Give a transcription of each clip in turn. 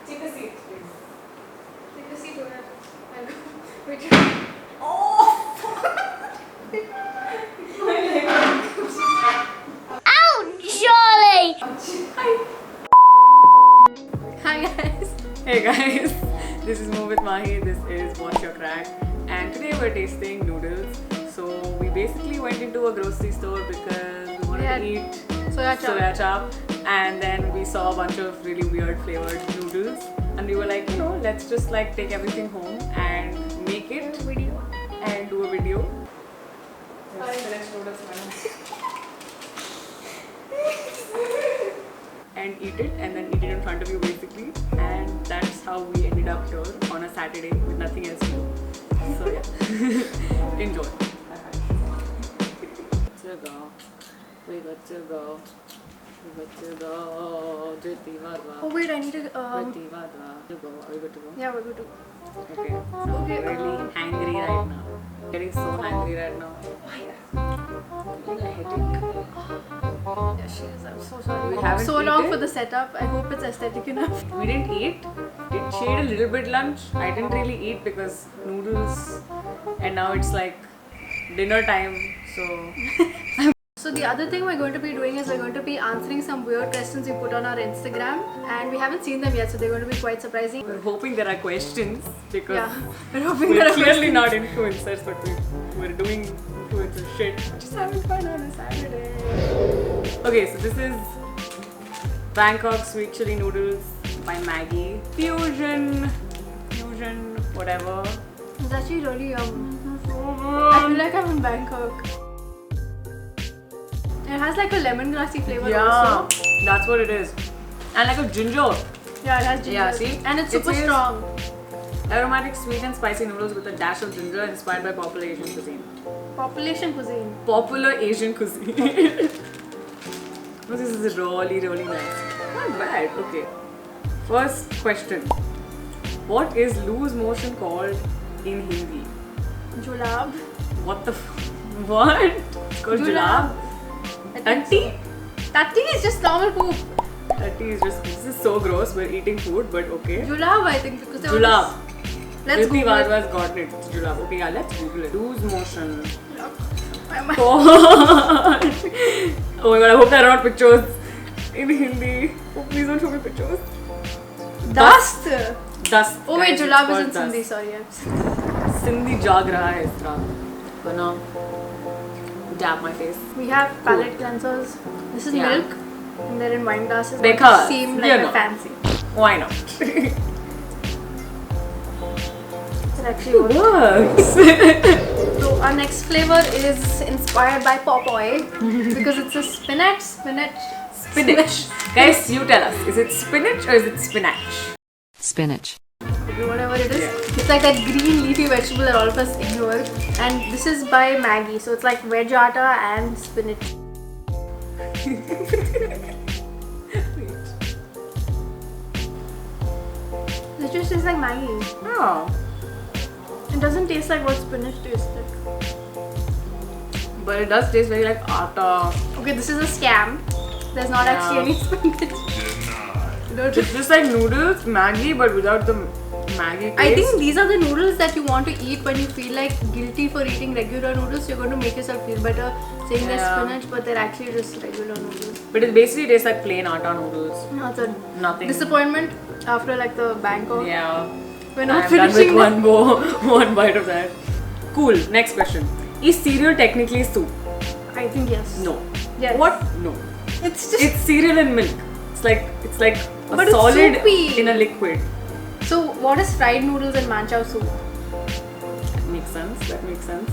Take a seat, please. Take a seat over. Wait. Oh! Charlie! Hi guys. Hey guys, this is Mo with Mahi, this is Watch Your Crack, and today we're tasting noodles. So we basically went into a grocery store because we wanted to eat soya chap, and then we saw a bunch of really weird flavored noodles, and we were like, you know, let's just like take everything home and make it and do a video. And eat it, and then eat it in front of you basically, and that's how we ended up here on a Saturday with nothing else to do. So yeah, enjoy. We got to go. Oh wait, I need to. To go. Are we good to go? Yeah, we're good to go. Okay. So I'm really hangry right now. Getting so hangry right now. Getting a headache. Yeah, she is. I'm so sorry. We haven't so long eaten? for the setup. I hope it's aesthetic enough. We didn't eat. She ate a little bit lunch. I didn't really eat because noodles, and now it's like dinner time. So So the other thing we're going to be doing is we're going to be answering some weird questions you put on our Instagram, and we haven't seen them yet, so they're going to be quite surprising. we're hoping there are questions because Yeah, we're hoping we're there are clearly questions. not influencers, but we're doing influencer shit. Just having fun on a Saturday. Okay, so this is Bangkok sweet chili noodles by Maggie. Fusion, whatever. It's actually really yum. I feel Yeah, like I'm in Bangkok. It has like a lemongrassy flavor also. that's what it is. And like a ginger. Yeah, it has ginger. Yeah, see? And it's It super says- strong. Aromatic, sweet and spicy noodles with a dash of ginger inspired by popular Asian cuisine. Population cuisine. Popular Asian cuisine. Oh, this is really nice. Not bad. Okay. First question. What is loose motion called in Hindi? Julab. What the what? It's called julab? I think Tatti? so. Tatti is just normal poop. Tatti is just, this is so gross. We're eating food, but okay. Julab, I think, because they Julab. Let's Riti Google it. Wadwa's gotten it. It's julab. Okay, yeah, let's Google it. Loose motion. I'm- Oh my god, I hope there are not pictures in Hindi. Oh, please don't show me pictures. Dust. Dust. Oh wait, guys, Julab it's is in called Sindhi, dust. sorry. Sindhi जाग रहा है इसका. Gonna dab my face. We have palette cleansers. This is Yeah. milk. And they're in wine glasses. Because, seem you like know. a fancy. Why not? It actually works. Works. So our next flavor is inspired by Popeye because it's a spinach. Spinach. Guys, you tell us. Is it spinach or is it spinach? Spinach. Okay, whatever it is. Yeah. It's like that green leafy vegetable that all of us ignore. And this is by Maggie. So it's like veg atta and spinach. This just tastes like Maggie. Oh. It doesn't taste like what spinach tastes like. But it does taste very like atta. Okay, this is a scam. There's not actually any spinach. Don't- It's just like noodles, Maggie, but without the Maggie taste. I think these are the noodles that you want to eat when you feel like guilty for eating regular noodles. You're going to make yourself feel better saying they're Yeah. spinach, but they're actually just regular noodles. But it basically tastes like plain atta noodles. No, it's a Nothing. disappointment after like the Bangkok. Yeah. We're not I'm done with finishing one go, one bite of that. Cool. Next question. Is cereal technically soup? I think yes. No. Yes. What? No. It's just It's cereal and milk. It's like a But it's solid soupy. in a liquid. so. What is fried noodles and manchow soup? That makes sense. That makes sense.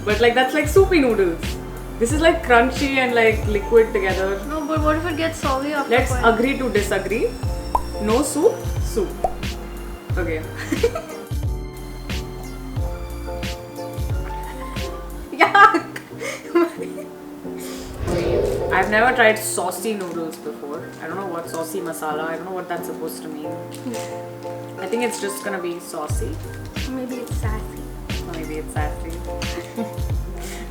But like that's like soupy noodles. This is like crunchy and like liquid together. No, but what if it gets soggy after? Let's a while? agree to disagree. No soup. Soup. Okay. Yuck! I've never tried saucy noodles before. I don't know what saucy masala. I don't know what that's supposed to mean. I think it's just gonna be saucy. Maybe it's sassy. Or maybe it's sassy.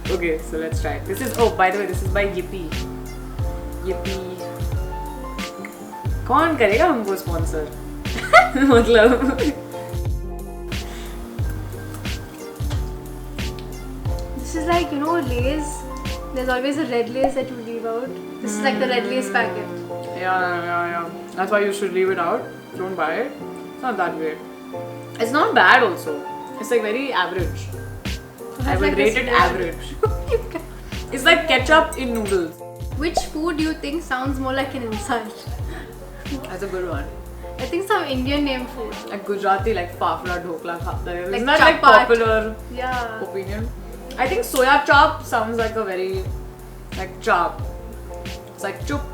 Okay, so let's try it. This is, oh, by the way, this is by Yippee. Yippee. कौन करेगा हमको sponsor? मतलब. This is like, you know, Lay's. There's always a red Lay's that you leave out. This is like the red Lay's packet. Yeah. That's why you should leave it out. Don't buy it. It's not that great. It's not bad also. It's like very average. I would like rate it average. It's like ketchup in noodles. Which food do you think sounds more like an insult? That's a good one. I think some Indian name food. Like Gujarati, like fafla, dhokla, khapta. Like Isn't that like chapat. popular Yeah. opinion? I think soya chop sounds like a very like chop. It's like chup.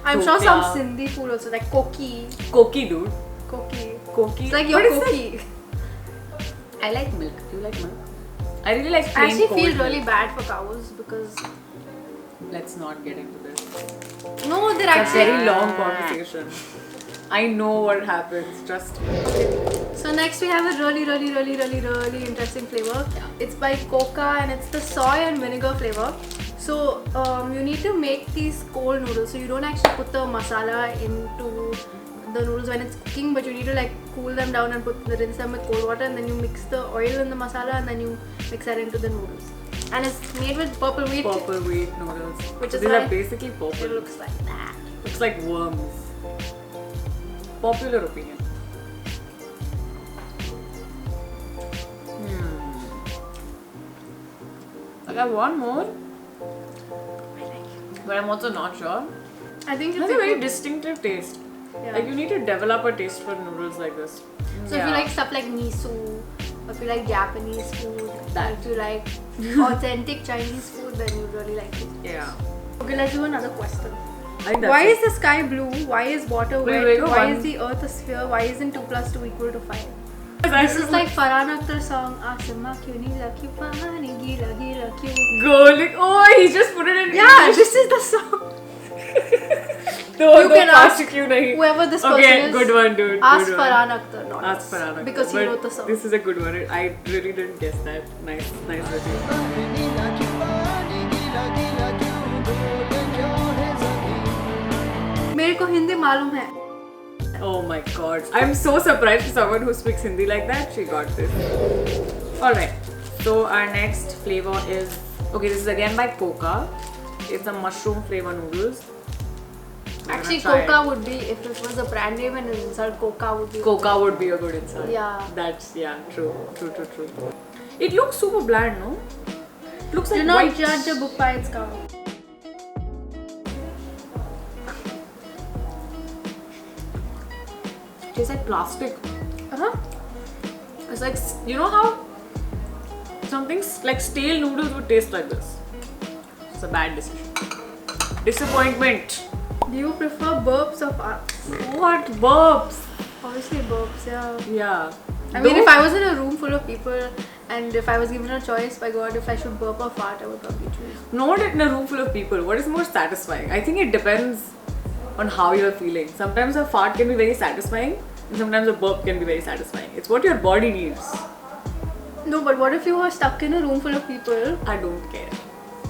I'm sure some Dhokla. Sindhi food also, like koki. Koki, dude. Koki. Koki. It's like your What is koki. that? I like milk. Do you like milk? I really like I plain actually cold feel milk. really bad for cows because Let's not get into this. no, they're It's a actually very long conversation. I know what happens. Trust me. So next we have a really interesting flavor. It's by Coca and it's the soy and vinegar flavor. So you need to make these cold noodles. So you don't actually put the masala into the noodles when it's cooking, but you need to like cool them down and rinse them with cold water, and then you mix the oil in the masala and then you mix that into the noodles. And it's made with purple wheat. Purple wheat noodles. Which So is these why are basically purple. It looks like that. Looks like worms. Popular opinion. I got one more, but I'm also not sure. I think It it's has a very distinctive taste. yeah. Like you need to develop a taste for noodles like this. So if you like stuff like miso, or if you like Japanese food, That. if you like authentic Chinese food, then you really like it. Yeah. Okay, let's do another question. I think that's Why it. is the sky blue? Why is water Wait, wet? wait, go Why one. is the earth a sphere? Why isn't 2 + 2 = 5? I This is like Farhan Akhtar song. Aasma kyun nahi laki pani gila gila kyun? go like, oh, he just put it in. Yeah, English. this is the song. You can ask क्यों नहीं? Whoever this person Okay, is. good one, dude. Ask good one. Farhan Akhtar, not Ask us, Farhan Akhtar. because he But wrote the song. This is a good one. I really didn't guess that. Nice review. मेरे को हिंदी मालूम है. Oh my god. I'm so surprised for someone who speaks Hindi like that. She got this. Alright. So our next flavor is, okay, this is again by Coca. It's the mushroom flavor noodles. We're Actually, gonna try Coca it. would be, if it was a brand name and an insult, Coca would be. Coca would be a good insult. Yeah. That's, yeah, true. It looks super bland, no? Looks like Do not white. judge a book by its cover. Tastes like plastic. Uh-huh. It's like, you know how something like stale noodles would taste like this? It's a bad decision. Disappointment. Do you prefer burps or farts? What burps? Obviously burps, yeah. Yeah. I mean, if I was in a room full of people and if I was given a choice by God if I should burp or fart, I would probably choose. Not in a room full of people. What is more satisfying? I think it depends on how you're feeling. Sometimes a fart can be very satisfying, and sometimes a burp can be very satisfying. It's what your body needs. No, but what if you are stuck in a room full of people? I don't care.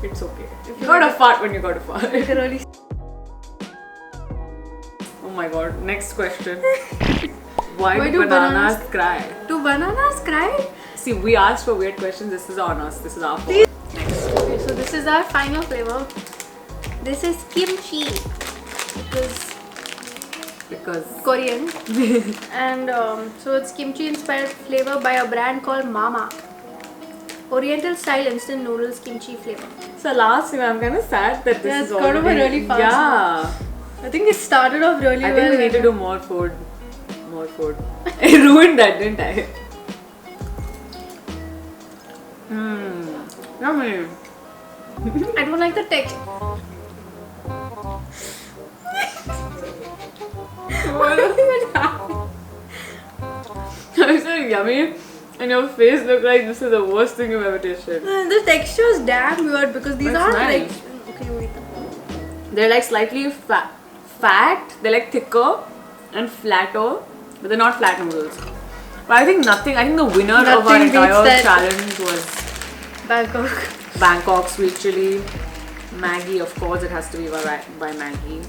It's okay. If You you gotta like- fart when you gotta fart. Literally. Oh my god. Next question. Why Why do do bananas bananas- cry? Do bananas cry? See, we asked for weird questions. This is on us. This is our fault. Next. Okay, so this is our final flavor. This is kimchi. Because Korean. And so it's kimchi inspired flavor by a brand called Mama. Oriental style instant noodles kimchi flavor. so last year I'm kind of sad that this Yeah, is it's gone over already really fast Yeah. I think it started off really I well. think we need to do more food. More food. I ruined that, didn't I? Yummy. I don't like the texture. What even happened? I said yummy, and your face looked like this is the worst thing you've ever tasted. The texture is damn weird because these That's aren't nice. like. Okay, wait. They're like slightly fat. They're like thicker and flatter, but they're not flat noodles. But I think nothing. I think the winner of our Nothing beats entire that. challenge was Bangkok. Bangkok sweet chili. Maggie, of course, it has to be by Maggie.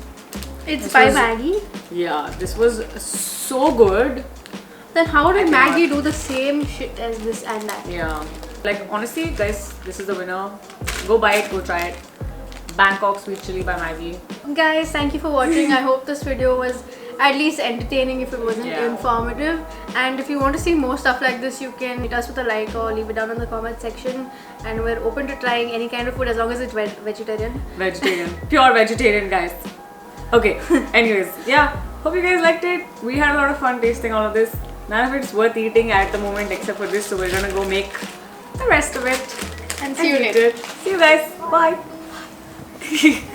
It's This by was- Maggie. Yeah, this was so good. Then how did I Maggie cannot. do the same shit as this and that? Yeah. Like honestly, guys, this is the winner. Go buy it, go try it. Bangkok Sweet Chili by Maggie. Guys, thank you for watching. I hope this video was at least entertaining if it wasn't Yeah. informative. And if you want to see more stuff like this, you can hit us with a like or leave it down in the comment section. And we're open to trying any kind of food as long as it's vegetarian. Vegetarian. Pure vegetarian, guys. Okay. Anyways, yeah. Hope you guys liked it. We had a lot of fun tasting all of this. None of it's worth eating at the moment except for this. So we're gonna go make the rest of it. And see you eat later. it. See you guys. Bye.